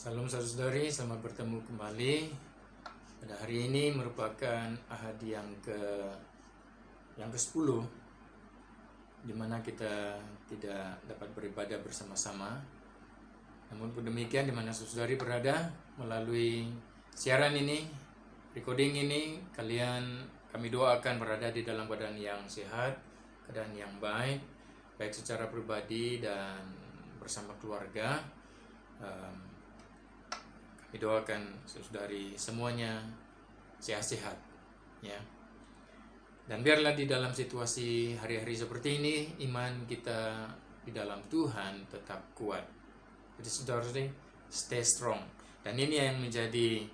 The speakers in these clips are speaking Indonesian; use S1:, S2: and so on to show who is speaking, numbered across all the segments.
S1: Salam saudari, selamat bertemu kembali. Pada hari ini merupakan ahad yang ke-10 di mana kita tidak dapat beribadah bersama-sama. Namun pun demikian, di mana saudari berada melalui siaran ini, recording ini, kami doakan berada di dalam keadaan yang sehat, keadaan yang baik secara pribadi dan bersama keluarga. Kami doakan saudari semuanya sehat-sehat, ya. Dan biarlah di dalam situasi hari-hari seperti ini, iman kita di dalam Tuhan tetap kuat. Jadi saudari, stay strong. Dan ini yang menjadi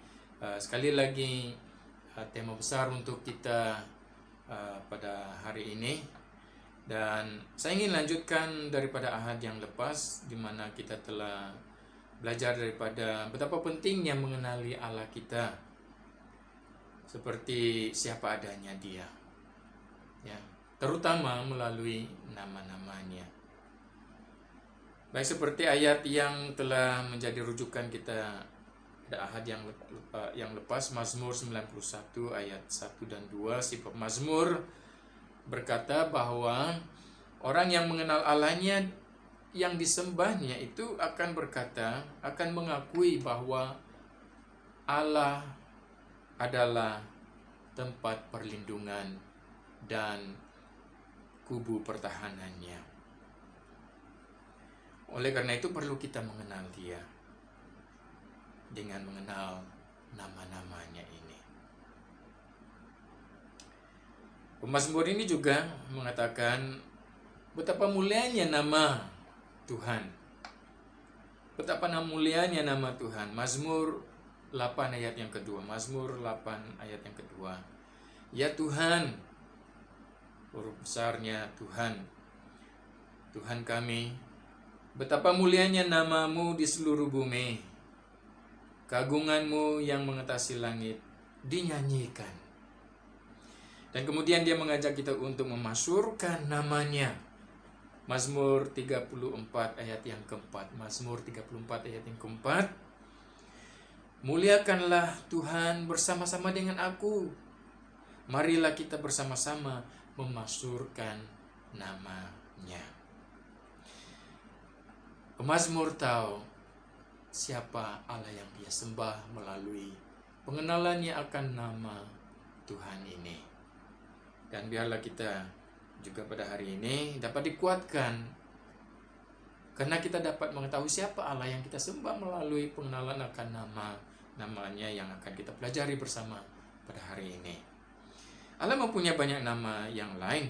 S1: sekali lagi tema besar untuk kita pada hari ini. Dan saya ingin lanjutkan daripada ahad yang lepas, di mana kita telah belajar daripada betapa pentingnya mengenali Allah kita seperti siapa adanya Dia, ya, terutama melalui nama-namanya. Baik seperti ayat yang telah menjadi rujukan kita pada ahad yang lepas, Mazmur 91 ayat 1 dan 2. Si pemazmur berkata bahwa orang yang mengenal Allahnya, yang disembahnya itu akan berkata, akan mengakui bahwa Allah adalah tempat perlindungan dan kubu pertahanannya. Oleh karena itu perlu kita mengenal Dia dengan mengenal nama-namanya ini. Pemazmur ini juga mengatakan betapa mulianya nama Tuhan. Betapa mulianya nama Tuhan. Mazmur 8 ayat yang kedua. Mazmur 8 ayat yang kedua. Ya Tuhan, huruf besarnya Tuhan, Tuhan kami, betapa mulianya namamu di seluruh bumi. Keagunganmu yang mengatasi langit dinyanyikan. Dan kemudian dia mengajak kita untuk memasyurkan namanya. Mazmur 34 ayat yang keempat. Mazmur 34 ayat yang keempat. Muliakanlah Tuhan bersama-sama dengan aku. Marilah kita bersama-sama memasyurkan namanya. Pemazmur tahu siapa Allah yang dia sembah melalui pengenalannya akan nama Tuhan ini. Dan biarlah kita juga pada hari ini dapat dikuatkan, karena kita dapat mengetahui siapa Allah yang kita sembah melalui pengenalan akan namanya yang akan kita pelajari bersama pada hari ini. Allah mempunyai banyak nama yang lain,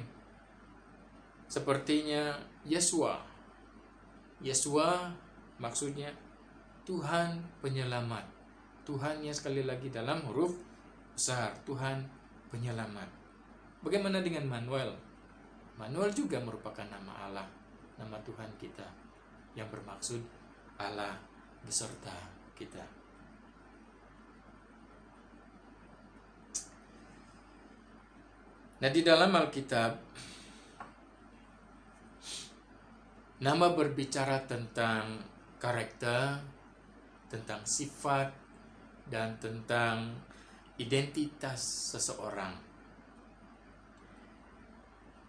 S1: sepertinya Yesua. Yesua maksudnya Tuhan penyelamat. Tuhannya sekali lagi dalam huruf besar, Tuhan penyelamat. Bagaimana dengan Manuel? Manuel juga merupakan nama Allah, nama Tuhan kita, yang bermaksud Allah beserta kita. Nah, di dalam Alkitab, nama berbicara tentang karakter, tentang sifat, dan tentang identitas seseorang.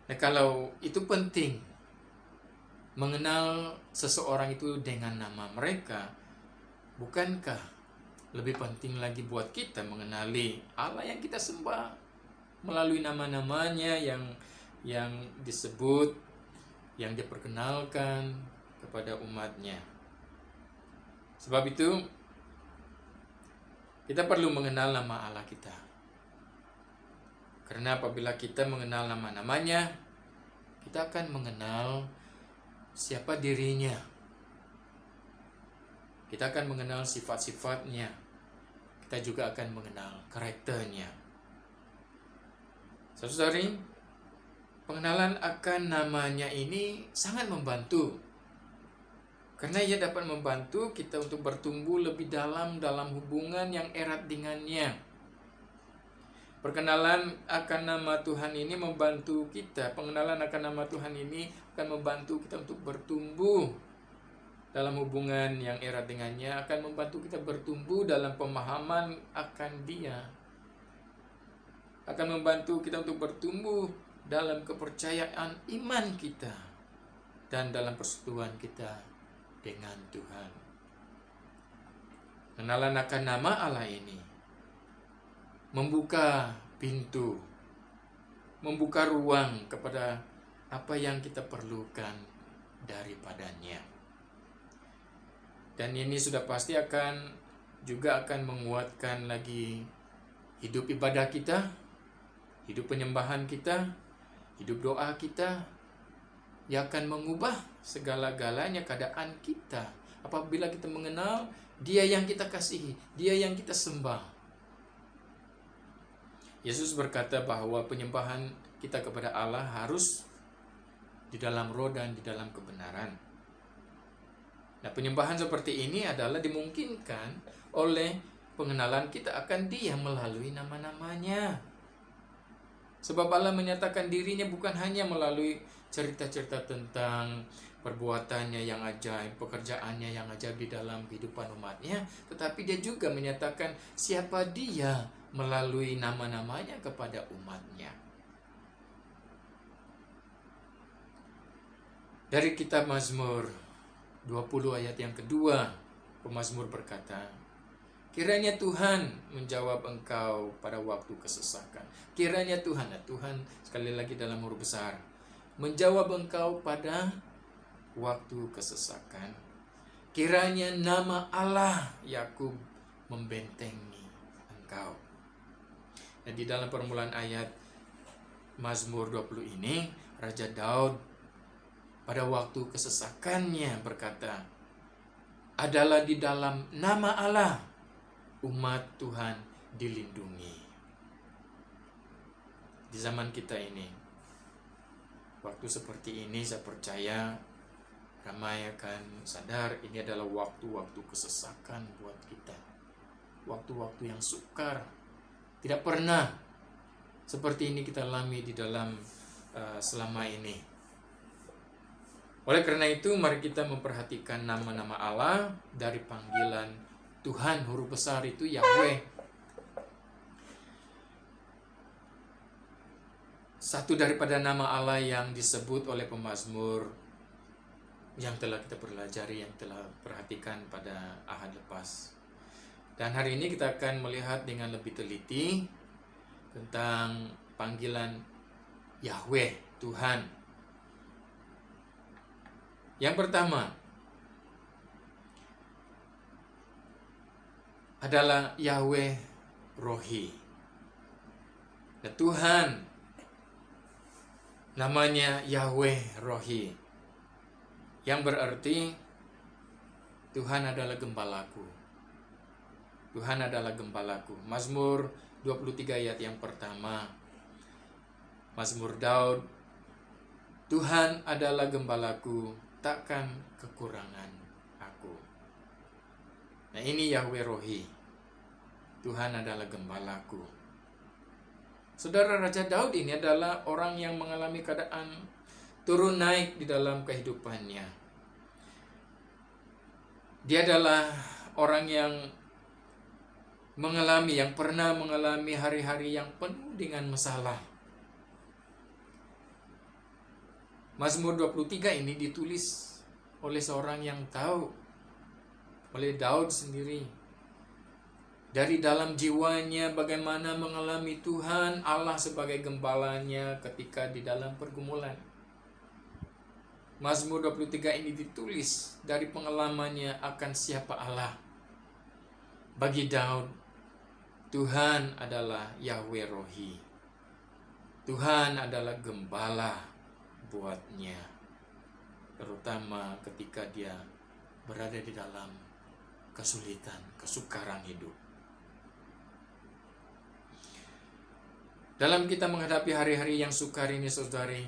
S1: Nah, kalau itu penting mengenal seseorang itu dengan nama mereka, bukankah lebih penting lagi buat kita mengenali Allah yang kita sembah melalui nama-namanya yang disebut, yang diperkenalkan kepada umatnya. Sebab itu kita perlu mengenal nama Allah kita. Karena apabila kita mengenal nama-namanya, kita akan mengenal siapa dirinya. Kita akan mengenal sifat-sifatnya. Kita juga akan mengenal karakternya. Saudari, pengenalan akan namanya ini sangat membantu. Karena ia dapat membantu kita untuk bertumbuh lebih dalam hubungan yang erat dengannya. Perkenalan akan nama Tuhan ini membantu kita. Pengenalan akan nama Tuhan ini akan membantu kita untuk bertumbuh dalam hubungan yang erat dengannya, akan membantu kita bertumbuh dalam pemahaman akan Dia, akan membantu kita untuk bertumbuh dalam kepercayaan iman kita dan dalam persekutuan kita dengan Tuhan. Kenalan akan nama Allah ini membuka pintu, membuka ruang kepada apa yang kita perlukan daripadanya. Dan ini sudah pasti juga akan menguatkan lagi hidup ibadah kita, hidup penyembahan kita, hidup doa kita, yang akan mengubah segala-galanya keadaan kita apabila kita mengenal Dia yang kita kasihi, Dia yang kita sembah. Yesus berkata bahwa penyembahan kita kepada Allah harus di dalam roh dan di dalam kebenaran. Nah, penyembahan seperti ini adalah dimungkinkan oleh pengenalan kita akan Dia melalui nama-namanya. Sebab Allah menyatakan dirinya bukan hanya melalui cerita-cerita tentang perbuatannya yang ajaib, pekerjaannya yang ajaib di dalam kehidupan umatnya, tetapi Dia juga menyatakan siapa Dia melalui nama-namanya kepada umatnya. Dari kitab Mazmur 20 ayat yang kedua, pemazmur berkata, kiranya Tuhan menjawab engkau pada waktu kesesakan. Kiranya Tuhan, sekali lagi dalam huruf besar, menjawab engkau pada waktu kesesakan. Kiranya nama Allah Yakub membentengi engkau. Dan di dalam permulaan ayat Mazmur 20 ini, Raja Daud pada waktu kesesakannya berkata, adalah di dalam nama Allah umat Tuhan dilindungi. Di zaman kita ini, waktu seperti ini, saya percaya ramai akan sadar ini adalah waktu-waktu kesesakan buat kita. Waktu-waktu yang sukar. Tidak pernah seperti ini kita alami di dalam selama ini. Oleh karena itu, mari kita memperhatikan nama-nama Allah dari panggilan Tuhan, huruf besar itu Yahweh. Satu daripada nama Allah yang disebut oleh pemazmur yang telah kita pelajari, yang telah perhatikan pada ahad lepas. Dan hari ini kita akan melihat dengan lebih teliti tentang panggilan Yahweh, Tuhan. Yang pertama adalah Yahweh Rohi. Dan Tuhan namanya Yahweh Rohi, yang berarti Tuhan adalah gembalaku. Tuhan adalah gembalaku. Mazmur 23 ayat yang pertama. Mazmur Daud, Tuhan adalah gembalaku, takkan kekurangan aku. Nah, ini Yahweh Rohi. Tuhan adalah gembalaku. Saudara, Raja Daud ini adalah orang yang mengalami keadaan turun naik di dalam kehidupannya. Dia adalah orang yang pernah mengalami hari-hari yang penuh dengan masalah. Mazmur 23 ini ditulis oleh seorang yang tahu, oleh Daud sendiri. Dari dalam jiwanya bagaimana mengalami Tuhan Allah sebagai gembalanya ketika di dalam pergumulan. Mazmur 23 ini ditulis dari pengalamannya akan siapa Allah. Bagi Daud, Tuhan adalah Yahweh Rohi. Tuhan adalah gembala buatnya, terutama ketika dia berada di dalam kesulitan, kesukaran hidup. Dalam kita menghadapi hari-hari yang sukar ini, saudari,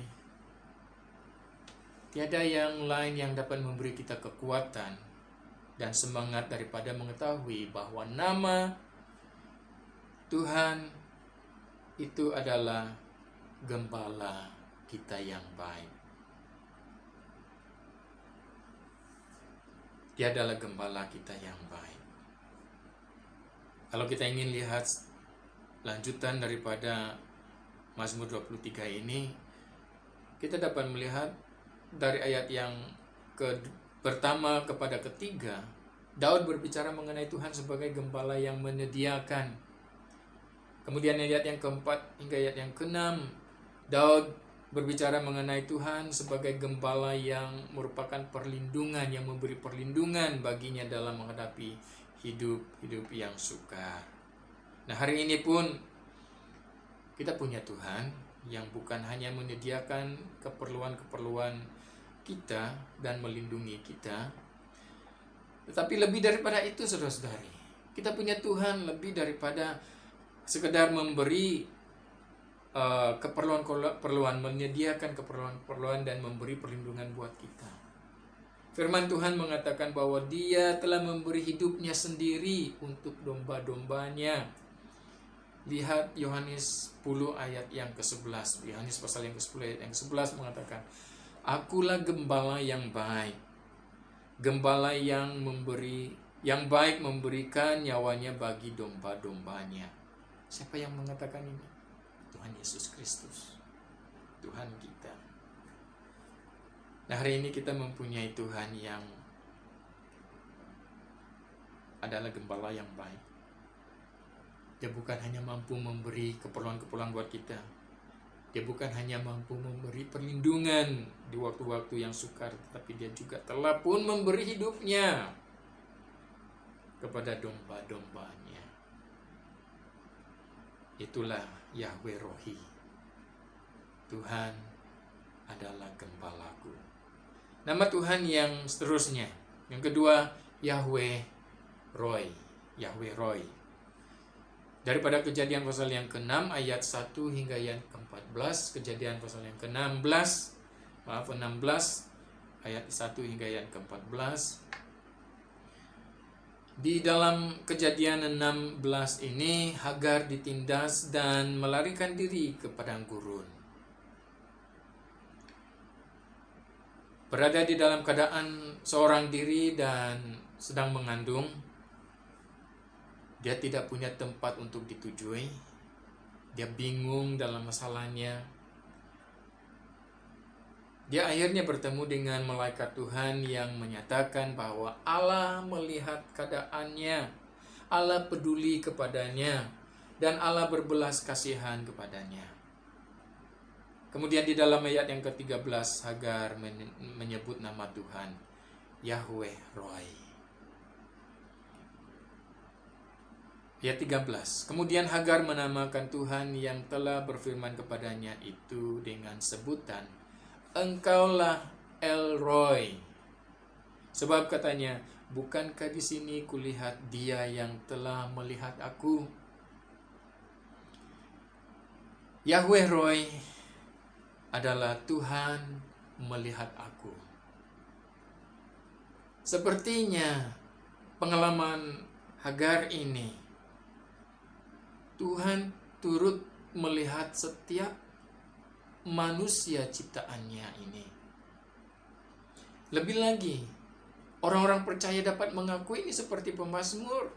S1: tiada yang lain yang dapat memberi kita kekuatan dan semangat daripada mengetahui bahwa nama Tuhan itu adalah gembala kita yang baik. Dia adalah gembala kita yang baik. Kalau kita ingin lihat lanjutan daripada Mazmur 23 ini, kita dapat melihat dari ayat yang pertama kepada ketiga, Daud berbicara mengenai Tuhan sebagai gembala yang menyediakan. Kemudian ayat yang keempat hingga ayat yang keenam, Daud berbicara mengenai Tuhan sebagai gembala yang merupakan perlindungan, yang memberi perlindungan baginya dalam menghadapi hidup yang sukar. Nah, hari ini pun kita punya Tuhan yang bukan hanya menyediakan keperluan-keperluan kita dan melindungi kita, tetapi lebih daripada itu, saudara-saudari. Kita punya Tuhan lebih daripada sekedar memberi keperluan-keperluan, menyediakan keperluan-keperluan dan memberi perlindungan buat kita. Firman Tuhan mengatakan bahwa Dia telah memberi hidupnya sendiri untuk domba-dombanya. Lihat Yohanes 10 ayat yang ke-11. Yohanes pasal yang ke-10 ayat yang ke-11 mengatakan, Akulah gembala yang baik. Gembala yang baik memberikan nyawanya bagi domba-dombanya. Siapa yang mengatakan ini? Tuhan Yesus Kristus, Tuhan kita. Nah, hari ini kita mempunyai Tuhan yang adalah gembala yang baik. Dia bukan hanya mampu memberi keperluan-keperluan buat kita. Dia bukan hanya mampu memberi perlindungan di waktu-waktu yang sukar, tetapi Dia juga telah pun memberi hidupnya kepada domba-dombanya. Itulah Yahweh Rohi. Tuhan adalah gembalaku. Nama Tuhan yang seterusnya, yang kedua, Yahweh Roy. Yahweh Roy. Daripada Kejadian pasal yang ke-6 ayat 1 hingga ayat ke-14, Kejadian pasal yang ke-16 ayat 1 hingga ayat ke-14. Di dalam Kejadian 16 ini, Hagar ditindas dan melarikan diri ke padang gurun. Berada di dalam keadaan seorang diri dan sedang mengandung, dia tidak punya tempat untuk ditujui. Dia bingung dalam masalahnya. Dia akhirnya bertemu dengan malaikat Tuhan yang menyatakan bahwa Allah melihat keadaannya, Allah peduli kepadanya, dan Allah berbelas kasihan kepadanya. Kemudian di dalam ayat yang ke-13, Hagar menyebut nama Tuhan, Yahweh Roy. Ayat 13, kemudian Hagar menamakan Tuhan yang telah berfirman kepadanya itu dengan sebutan, Engkaulah El Roy. Sebab katanya, bukankah di sini kulihat Dia yang telah melihat aku? Yahweh Roy adalah Tuhan melihat aku. Sepertinya pengalaman Hagar ini, Tuhan turut melihat setiap manusia ciptaannya ini. Lebih lagi, orang-orang percaya dapat mengakui ini seperti pemazmur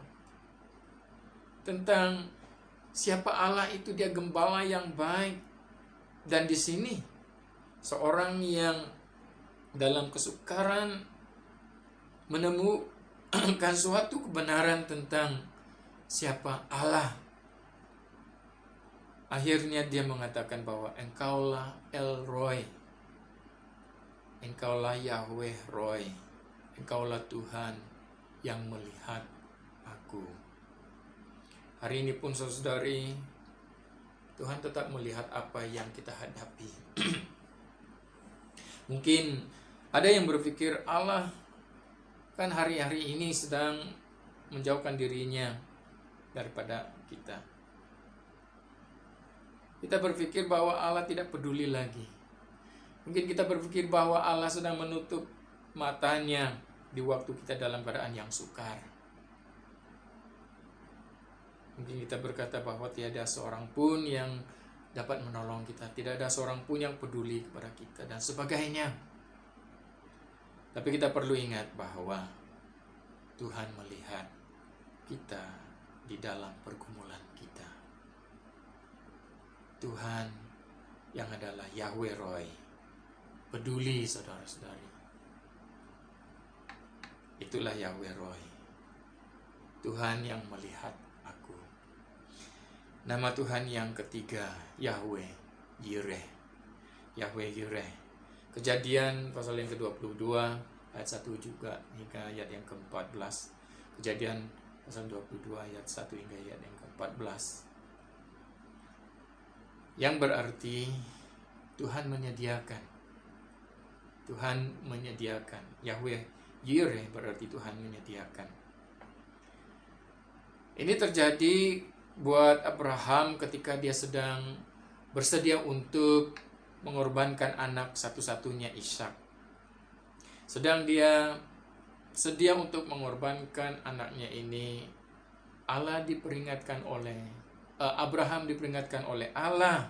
S1: tentang siapa Allah itu. Dia gembala yang baik. Dan di sini seorang yang dalam kesukaran menemukan suatu kebenaran tentang siapa Allah, akhirnya dia mengatakan bahwa Engkaulah El Roy, Engkaulah Yahweh Roy, Engkaulah Tuhan yang melihat aku. Hari ini pun saudari, Tuhan tetap melihat apa yang kita hadapi. Mungkin ada yang berpikir Allah kan hari-hari ini sedang menjauhkan dirinya daripada kita. Kita berpikir bahwa Allah tidak peduli lagi. Mungkin kita berpikir bahwa Allah sedang menutup matanya di waktu kita dalam keadaan yang sukar. Mungkin kita berkata bahwa tiada seorang pun yang dapat menolong kita, tidak ada seorang pun yang peduli kepada kita, dan sebagainya. Tapi kita perlu ingat bahwa Tuhan melihat kita di dalam pergumulan kita. Tuhan yang adalah Yahweh Roy peduli, saudara-saudari. Itulah Yahweh Roy, Tuhan yang melihat aku. Nama Tuhan yang ketiga, Yahweh Yireh. Yahweh Yireh. Kejadian pasal yang ke-22 ayat 1 juga hingga ayat yang ke-14. Kejadian pasal 22 ayat 1 hingga ayat yang ke-14. Yang berarti Tuhan menyediakan. Tuhan menyediakan. Yahweh Yireh berarti Tuhan menyediakan. Ini terjadi buat Abraham ketika dia sedang bersedia untuk mengorbankan anak satu-satunya Ishak. Sedang dia sedia untuk mengorbankan anaknya ini, Allah diperingatkan oleh Abraham diperingatkan oleh Allah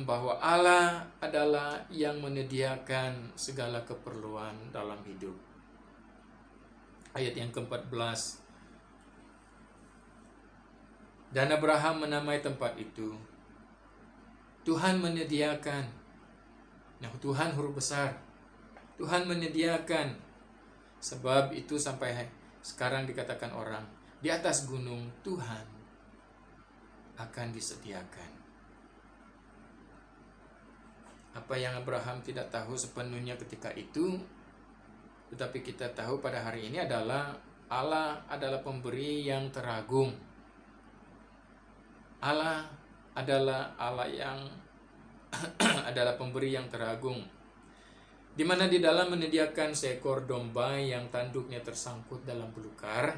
S1: bahwa Allah adalah yang menyediakan segala keperluan dalam hidup. Ayat yang ke-14. Dan Abraham menamai tempat itu Tuhan menyediakan. Nah, Tuhan huruf besar. Tuhan menyediakan. Sebab itu sampai sekarang dikatakan orang, di atas gunung Tuhan akan disediakan. Apa yang Abraham tidak tahu sepenuhnya ketika itu, tetapi kita tahu pada hari ini adalah Allah adalah pemberi yang teragung. Allah adalah Allah yang adalah pemberi yang teragung, di mana di dalam menyediakan seekor domba yang tanduknya tersangkut dalam belukar.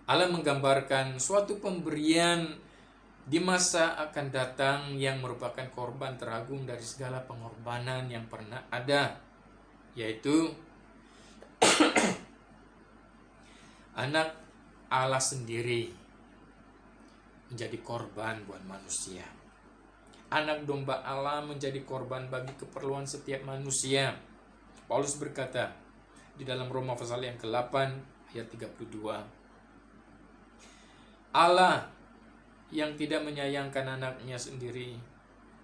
S1: Allah menggambarkan suatu pemberian di masa akan datang yang merupakan korban teragung dari segala pengorbanan yang pernah ada, yaitu anak Allah sendiri menjadi korban buat manusia. Anak domba Allah menjadi korban bagi keperluan setiap manusia. Paulus berkata di dalam Roma pasal yang ke-8 ayat 32, Allah yang tidak menyayangkan anaknya sendiri,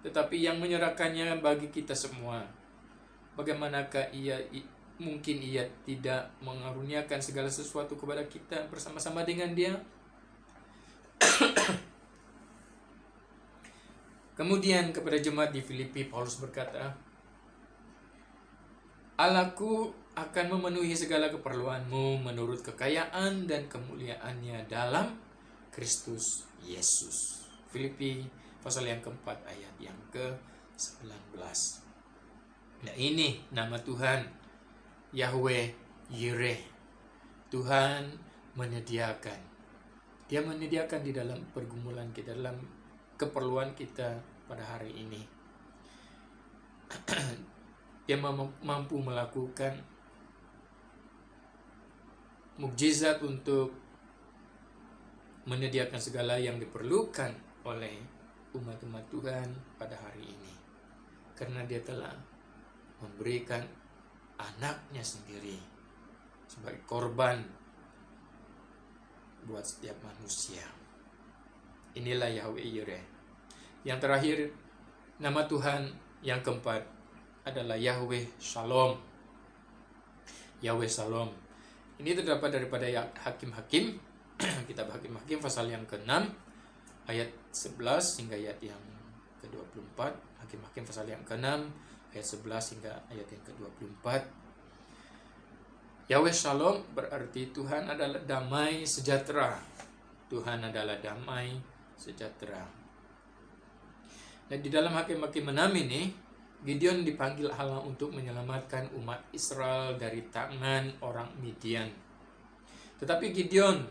S1: tetapi yang menyerahkannya bagi kita semua, bagaimanakah mungkin ia tidak mengaruniakan segala sesuatu kepada kita bersama-sama dengan Dia? Kemudian kepada jemaat di Filipi, Paulus berkata, Allahku akan memenuhi segala keperluanmu menurut kekayaan dan kemuliaannya dalam Kristus Yesus. Filipi pasal yang keempat ayat yang ke-19. Nah, ini nama Tuhan, Yahweh Yireh. Tuhan menyediakan. Dia menyediakan di dalam pergumulan kita, dalam keperluan kita pada hari ini. Dia mampu melakukan mukjizat untuk menyediakan segala yang diperlukan oleh umat-umat Tuhan pada hari ini. Karena Dia telah memberikan anaknya sendiri sebagai korban buat setiap manusia. Inilah Yahweh Yireh. Yang terakhir, nama Tuhan yang keempat adalah Yahweh Shalom. Yahweh Shalom. Ini terdapat daripada Hakim-Hakim, kitab Hakim-Hakim pasal yang ke-6 ayat 11 hingga ayat yang ke-24. Hakim-Hakim pasal yang ke-6 ayat 11 hingga ayat yang ke-24. Yahweh Shalom berarti Tuhan adalah damai sejahtera. Tuhan adalah damai sejahtera. Dan di dalam Hakim-Hakim 6 ini, Gideon dipanggil Allah untuk menyelamatkan umat Israel dari tangan orang Midian. Tetapi Gideon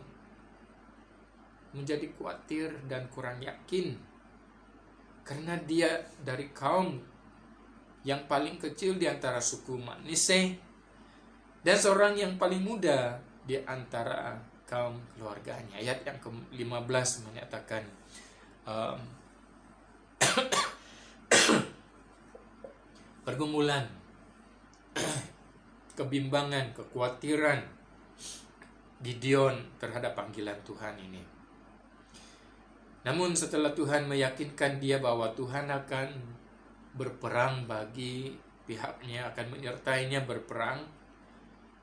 S1: menjadi khawatir dan kurang yakin karena dia dari kaum yang paling kecil di antara suku Manase dan seorang yang paling muda di antara kaum keluarganya. Ayat yang ke-15 menyatakan pergumulan kebimbangan, kekhawatiran Gideon terhadap panggilan Tuhan ini. Namun setelah Tuhan meyakinkan dia bahwa Tuhan akan berperang bagi pihaknya, akan menyertainya berperang,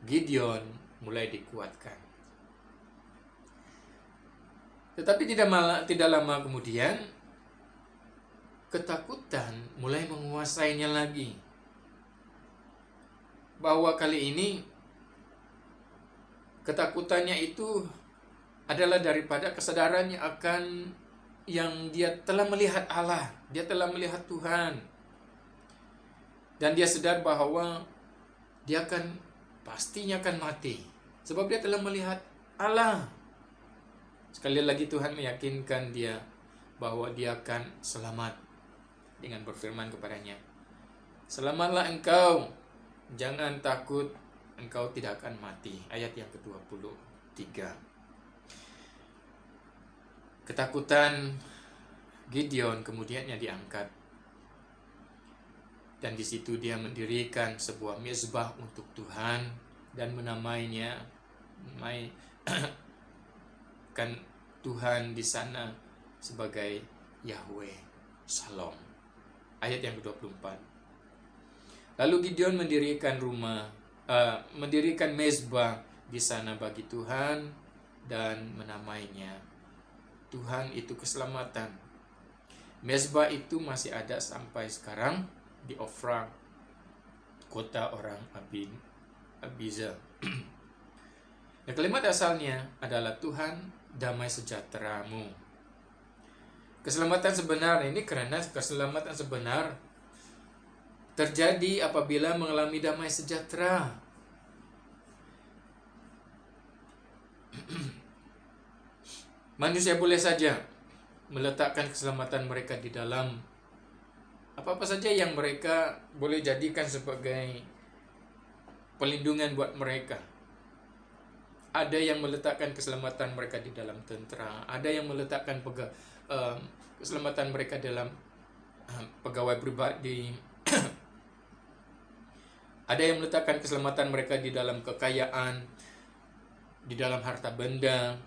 S1: Gideon mulai dikuatkan. Tetapi tidak lama kemudian, ketakutan mulai menguasainya lagi. Bahwa kali ini ketakutannya itu adalah daripada kesadarannya akan yang dia telah melihat Allah, dia telah melihat Tuhan. Dan dia sadar bahwa dia pastinya akan mati, sebab dia telah melihat Allah. Sekali lagi Tuhan meyakinkan dia bahwa dia akan selamat dengan berfirman kepadanya, "Selamatlah engkau, jangan takut, engkau tidak akan mati." Ayat yang ke-23. Ketakutan Gideon kemudiannya diangkat. Dan di situ dia mendirikan sebuah mezbah untuk Tuhan dan menamainya kan Tuhan di sana sebagai Yahweh Shalom. Ayat yang ke-24. Lalu Gideon mendirikan mezbah di sana bagi Tuhan dan menamainya Tuhan itu keselamatan. Mezbah itu masih ada sampai sekarang di Ofra, kota orang Abiza. Nah, kalimat asalnya adalah Tuhan damai sejahteramu. Keselamatan sebenar ini karena keselamatan sebenar terjadi apabila mengalami damai sejahtera. Manusia boleh saja meletakkan keselamatan mereka di dalam apa-apa saja yang mereka boleh jadikan sebagai pelindungan buat mereka. Ada yang meletakkan keselamatan mereka di dalam tentera, ada yang meletakkan keselamatan mereka dalam pegawai pribadi, ada yang meletakkan keselamatan mereka di dalam kekayaan, di dalam harta benda,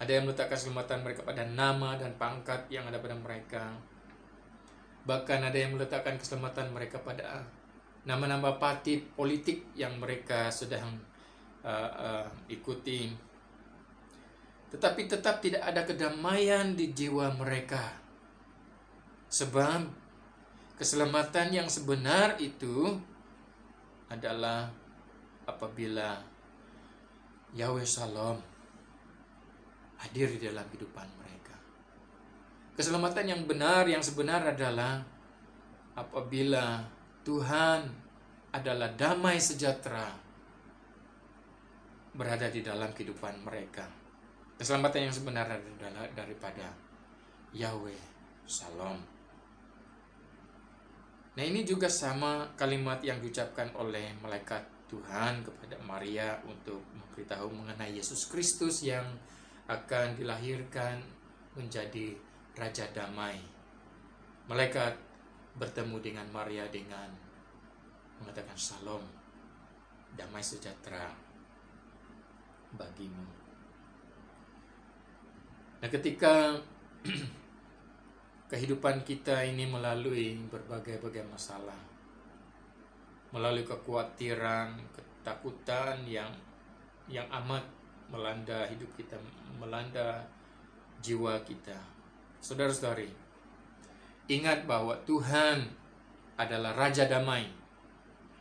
S1: ada yang meletakkan keselamatan mereka pada nama dan pangkat yang ada pada mereka. Bahkan ada yang meletakkan keselamatan mereka pada nama-nama parti politik yang mereka sedang ikuti. Tetapi tetap tidak ada kedamaian di jiwa mereka. Sebab keselamatan yang sebenar itu adalah apabila Yahweh Shalom hadir di dalam kehidupan mereka. Keselamatan yang benar, yang sebenar adalah apabila Tuhan adalah damai sejahtera berada di dalam kehidupan mereka. Keselamatan yang sebenar adalah daripada Yahweh Shalom. Nah, ini juga sama kalimat yang diucapkan oleh malaikat Tuhan kepada Maria untuk memberitahu mengenai Yesus Kristus yang akan dilahirkan menjadi Raja Damai. Malaikat bertemu dengan Maria dengan mengatakan Shalom, damai sejahtera bagimu. Nah, ketika kehidupan kita ini melalui berbagai masalah, melalui kekhawatiran, ketakutan yang amat melanda hidup kita, melanda jiwa kita. Saudara-saudari, ingat bahwa Tuhan adalah Raja Damai.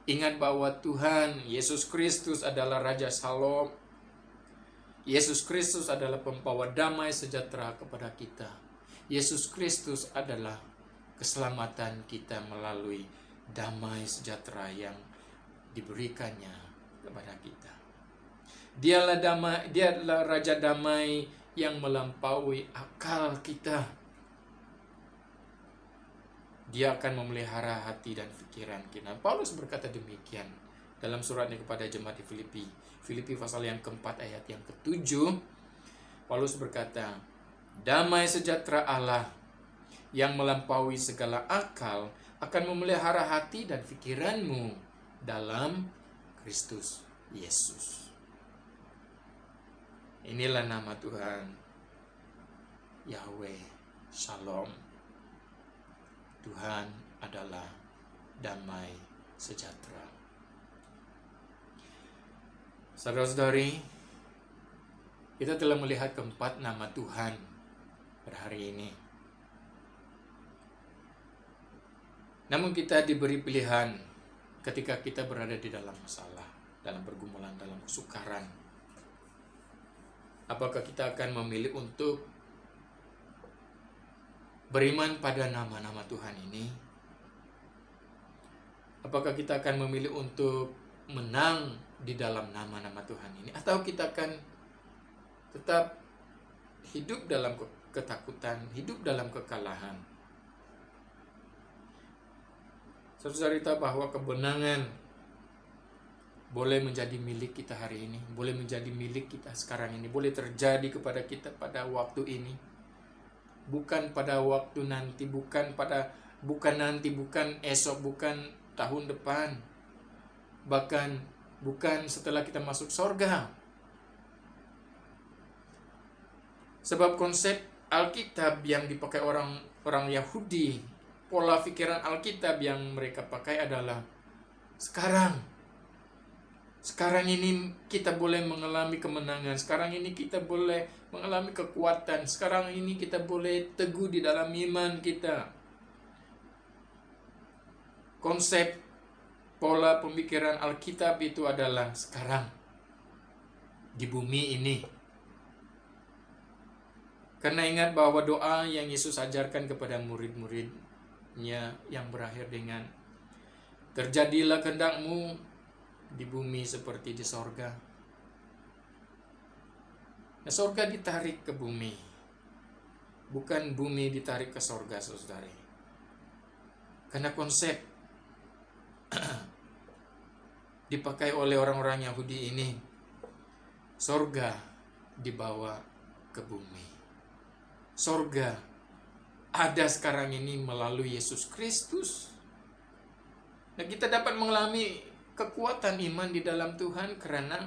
S1: Ingat bahwa Tuhan Yesus Kristus adalah Raja Shalom. Yesus Kristus adalah pembawa damai sejahtera kepada kita. Yesus Kristus adalah keselamatan kita melalui damai sejahtera yang diberikannya kepada kita. Dia adalah Raja Damai yang melampaui akal kita. Dia akan memelihara hati dan pikiran kita. Paulus berkata demikian dalam suratnya kepada jemaat di Filipi pasal yang keempat ayat yang ke-7. Paulus berkata, damai sejahtera Allah yang melampaui segala akal akan memelihara hati dan pikiranmu dalam Kristus Yesus. Inilah nama Tuhan, Yahweh Shalom. Tuhan adalah damai sejahtera. Saudara-saudari, kita telah melihat keempat nama Tuhan pada hari ini. Namun kita diberi pilihan ketika kita berada di dalam masalah, dalam pergumulan, dalam kesukaran. Apakah kita akan memilih untuk beriman pada nama-nama Tuhan ini? Apakah kita akan memilih untuk menang di dalam nama-nama Tuhan ini? Atau kita akan tetap hidup dalam ketakutan, hidup dalam kekalahan? Saudara-saudari tahu bahwa kebenangan boleh menjadi milik kita hari ini, boleh menjadi milik kita sekarang ini, boleh terjadi kepada kita pada waktu ini, bukan pada waktu nanti, bukan esok, bukan tahun depan, bahkan bukan setelah kita masuk surga. Sebab konsep Alkitab yang dipakai orang Yahudi, pola pikiran Alkitab yang mereka pakai adalah sekarang ini kita boleh mengalami kemenangan. Sekarang ini kita boleh mengalami kekuatan. Sekarang ini kita boleh teguh di dalam iman kita. Konsep pola pemikiran Alkitab itu adalah sekarang, di bumi ini. Karena ingat bahwa doa yang Yesus ajarkan kepada murid-muridnya yang berakhir dengan terjadilah kehendak-Mu di bumi seperti di sorga. Nah, sorga ditarik ke bumi, bukan bumi ditarik ke sorga, saudari. Karena konsep dipakai oleh orang-orang Yahudi ini, sorga dibawa ke bumi. Sorga ada sekarang ini melalui Yesus Kristus. Nah, kita dapat mengalami kekuatan iman di dalam Tuhan karena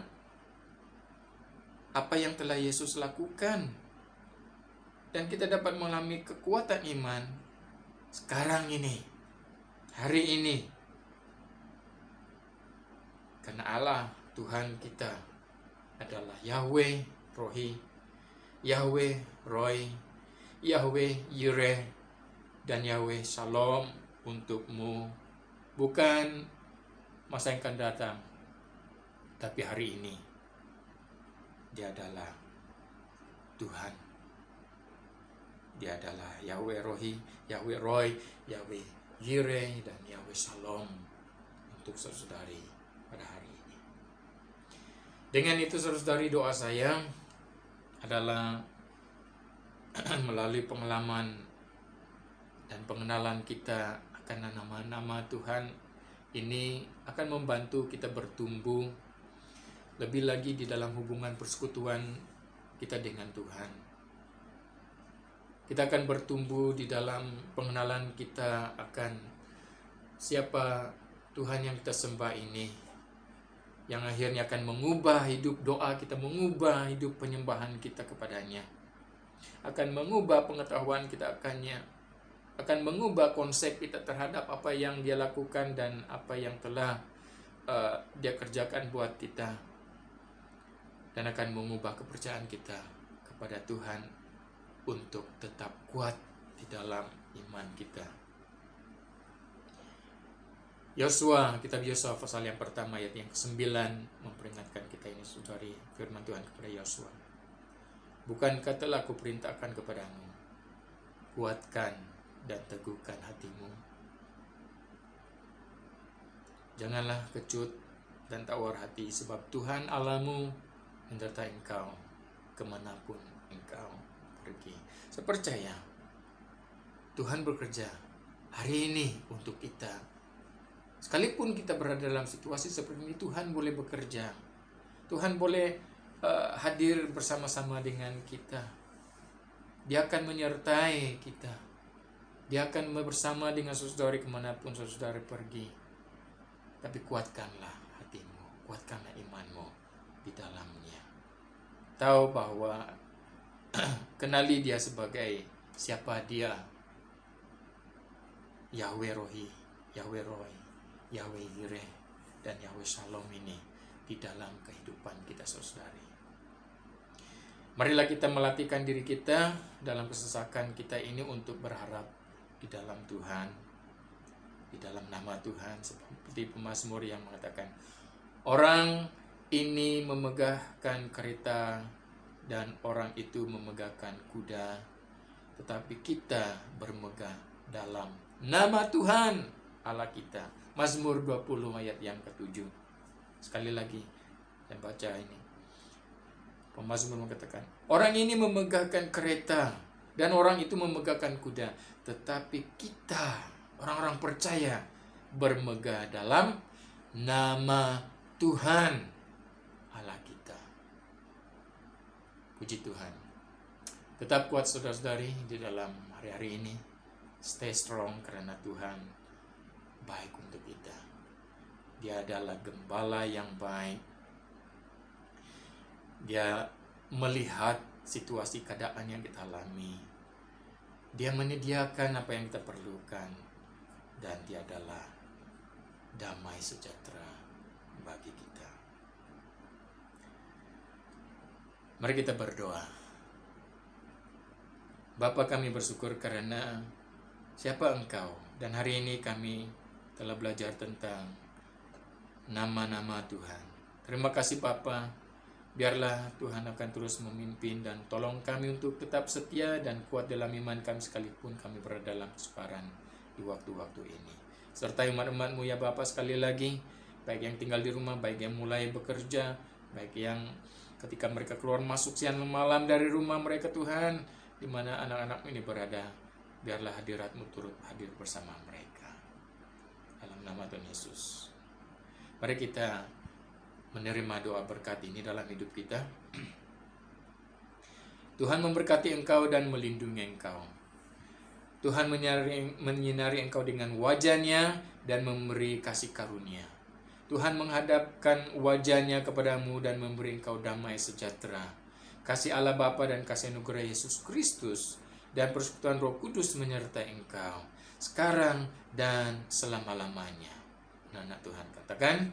S1: apa yang telah Yesus lakukan. Dan kita dapat mengalami kekuatan iman sekarang ini, hari ini. Karena Allah Tuhan kita adalah Yahweh Rohi, Yahweh Roy, Yahweh Yireh, dan Yahweh Shalom untukmu. Bukan masa yang akan datang, tapi hari ini Dia adalah Tuhan. Dia adalah Yahweh Rohi, Yahweh Roy, Yahweh Yireh, dan Yahweh Shalom untuk saudari pada hari ini. Dengan itu saudari, doa saya adalah melalui pengalaman dan pengenalan kita akan nama-nama Tuhan ini akan membantu kita bertumbuh lebih lagi di dalam hubungan persekutuan kita dengan Tuhan. Kita akan bertumbuh di dalam pengenalan kita akan siapa Tuhan yang kita sembah ini, yang akhirnya akan mengubah hidup doa kita, mengubah hidup penyembahan kita kepadanya, akan mengubah pengetahuan kita akan mengubah konsep kita terhadap apa yang Dia lakukan dan apa yang telah Dia kerjakan buat kita, dan akan mengubah kepercayaan kita kepada Tuhan untuk tetap kuat di dalam iman kita. Yosua, kitab Yosua pasal yang pertama ayat yang ke-9 memperingatkan kita ini, saudari, firman Tuhan kepada Yosua. Bukankah telah kuperintahkan kepadamu, kuatkan dan teguhkan hatimu. Janganlah kecut dan tawar hati, sebab Tuhan Allahmu menyertai engkau kemanapun engkau pergi. Saya percaya Tuhan bekerja hari ini untuk kita. Sekalipun kita berada dalam situasi seperti ini, Tuhan boleh bekerja. Tuhan boleh hadir bersama-sama dengan kita. Dia akan menyertai kita. Dia akan bersama dengan saudari kemanapun saudari pergi. Tapi kuatkanlah hatimu, kuatkanlah imanmu di dalamnya. Tahu bahwa kenali dia sebagai siapa dia. Yahweh Rohi, Yahweh Rohi, Yahweh Yireh, dan Yahweh Shalom ini di dalam kehidupan kita saudari. Marilah kita melatihkan diri kita dalam kesesakan kita ini untuk berharap di dalam Tuhan, di dalam nama Tuhan, seperti pemazmur yang mengatakan, orang ini memegahkan kereta dan orang itu memegahkan kuda, tetapi kita bermegah dalam nama Tuhan Allah kita. Mazmur 20 ayat yang ke-7. Sekali lagi saya baca ini. Pemazmur mengatakan, orang ini memegahkan kereta dan orang itu memegahkan kuda, tetapi kita, orang-orang percaya, bermegah dalam nama Tuhan Allah kita. Puji Tuhan. Tetap kuat saudara-saudari di dalam hari-hari ini. Stay strong karena Tuhan baik untuk kita. Dia adalah gembala yang baik. Dia melihat situasi keadaan yang kita alami. Dia menyediakan apa yang kita perlukan. Dan dia adalah damai sejahtera bagi kita. Mari kita berdoa. Bapa, kami bersyukur karena siapa Engkau. Dan hari ini kami telah belajar tentang nama-nama Tuhan. Terima kasih Bapa. Biarlah Tuhan akan terus memimpin dan tolong kami untuk tetap setia dan kuat dalam iman kami sekalipun kami berada dalam kesukaran di waktu-waktu ini. Sertai umat-umat-Mu ya Bapa sekali lagi, baik yang tinggal di rumah, baik yang mulai bekerja, baik yang ketika mereka keluar masuk siang malam dari rumah mereka Tuhan, di mana anak-anak ini berada, biarlah hadirat-Mu turut hadir bersama mereka. Dalam nama Tuhan Yesus. Mari kita menerima doa berkat ini dalam hidup kita. Tuhan memberkati engkau dan melindungi engkau. Tuhan menyinari engkau dengan wajah-Nya dan memberi kasih karunia. Tuhan menghadapkan wajah-Nya kepadamu dan memberi engkau damai sejahtera. Kasih Allah Bapa dan kasih anugerah Yesus Kristus dan persekutuan Roh Kudus menyertai engkau sekarang dan selama-lamanya. Anak Tuhan katakan